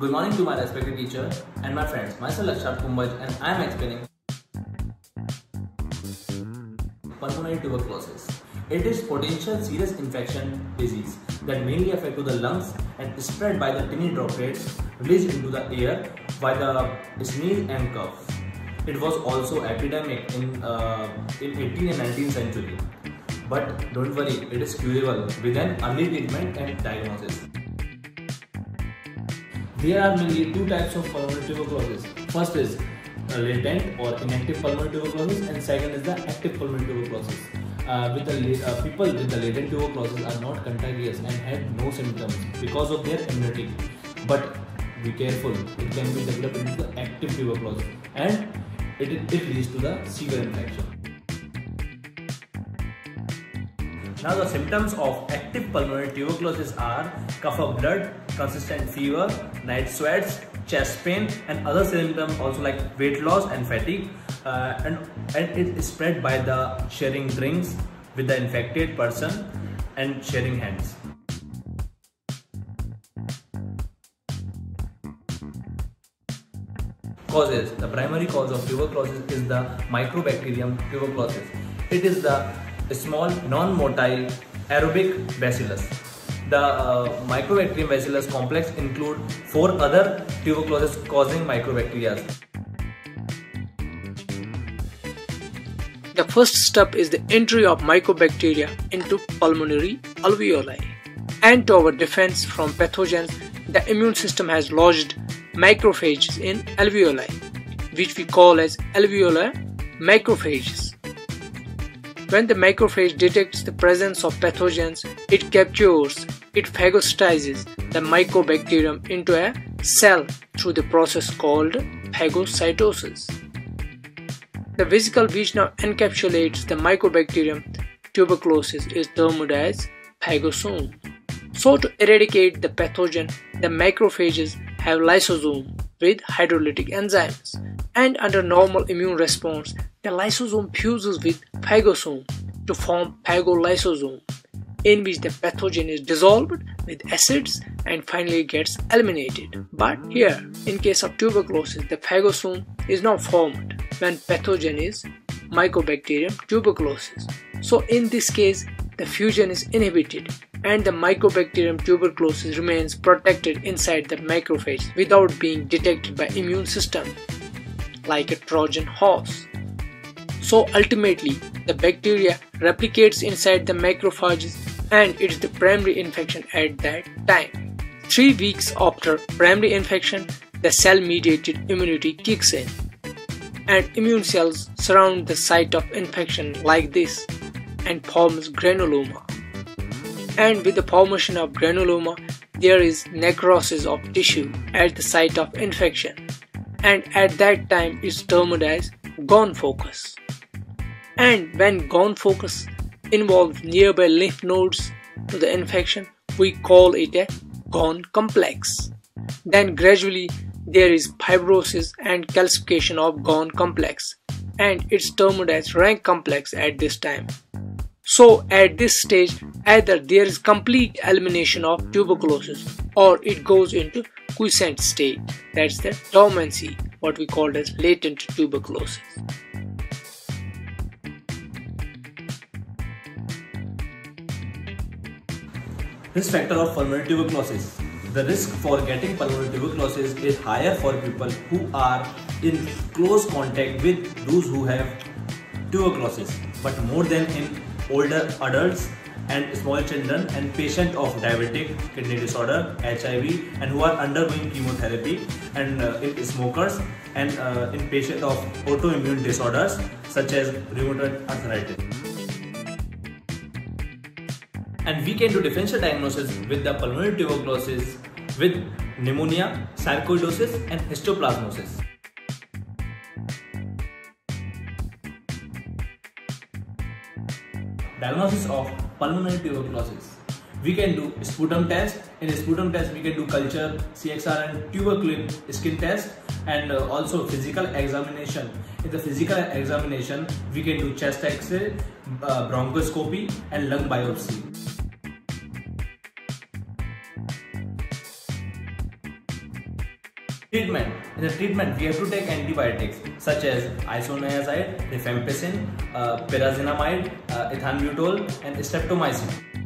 Good morning to my respected teacher and my friends. Myself Lakshyarth Kumbhaj and I am explaining pulmonary tuberculosis. It is potential serious infection disease that mainly affect to the lungs and is spread by the tiny droplets released into the air by the sneeze and cough. It was also epidemic in 18th and 19th century. But don't worry, it is curable with an early treatment and diagnosis. There are mainly two types of pulmonary tuberculosis. First is latent or inactive pulmonary tuberculosis, and second is the active pulmonary tuberculosis. People with the latent tuberculosis are not contagious and have no symptoms because of their immunity. But be careful, it can be developed into the active tuberculosis and it leads to the severe infection. Now the symptoms of active pulmonary tuberculosis are cough of blood, consistent fever, night sweats, chest pain, and other symptoms also like weight loss and fatigue, and it is spread by the sharing drinks with the infected person and sharing hands. Causes. The primary cause of tuberculosis is the Mycobacterium tuberculosis. It is the small non-motile aerobic bacillus. The Mycobacterium bacillus complex include 4 other tuberculosis causing mycobacteria. The first step is the entry of mycobacteria into pulmonary alveoli. And to our defense from pathogens, the immune system has lodged macrophages in alveoli, which we call as alveolar macrophages. When the macrophage detects the presence of pathogens, it captures, it phagocytizes the mycobacterium into a cell through the process called phagocytosis. The vesicle which now encapsulates the Mycobacterium tuberculosis is termed as phagosome. So to eradicate the pathogen, the macrophages have lysosome with hydrolytic enzymes, and under normal immune response, the lysosome fuses with phagosome to form phagolysosome, in which the pathogen is dissolved with acids and finally gets eliminated. But here, in case of tuberculosis, the phagosome is now formed when pathogen is Mycobacterium tuberculosis. So in this case, the fusion is inhibited and the Mycobacterium tuberculosis remains protected inside the macrophage without being detected by immune system like a Trojan horse. So ultimately, the bacteria replicates inside the macrophages and it is the primary infection at that time. 3 weeks after primary infection, the cell-mediated immunity kicks in and immune cells surround the site of infection like this and forms granuloma. And with the formation of granuloma, there is necrosis of tissue at the site of infection, and at that time is termed as gone focus. And when gone focus involves nearby lymph nodes to the infection, we call it a gone complex. Then gradually there is fibrosis and calcification of gone complex, and it's termed as rank complex at this time. So at this stage, either there is complete elimination of tuberculosis or it goes into quiescent state, that's the dormancy, what we call as latent tuberculosis. Risk factor of pulmonary tuberculosis. The risk for getting pulmonary tuberculosis is higher for people who are in close contact with those who have tuberculosis, but more than in older adults and small children and patients of diabetic, kidney disorder, HIV, and who are undergoing chemotherapy, and in smokers, and in patients of autoimmune disorders such as rheumatoid arthritis. And we can do differential diagnosis with the pulmonary tuberculosis with pneumonia, sarcoidosis, and histoplasmosis. Diagnosis of pulmonary tuberculosis. We can do sputum test. In a sputum test, we can do culture, CXR, and tuberculin skin test, and also physical examination. In the physical examination, we can do chest X-ray, bronchoscopy, and lung biopsy. Treatment. In the treatment, we have to take antibiotics such as isoniazid, rifampicin, pyrazinamide, ethambutol, and streptomycin.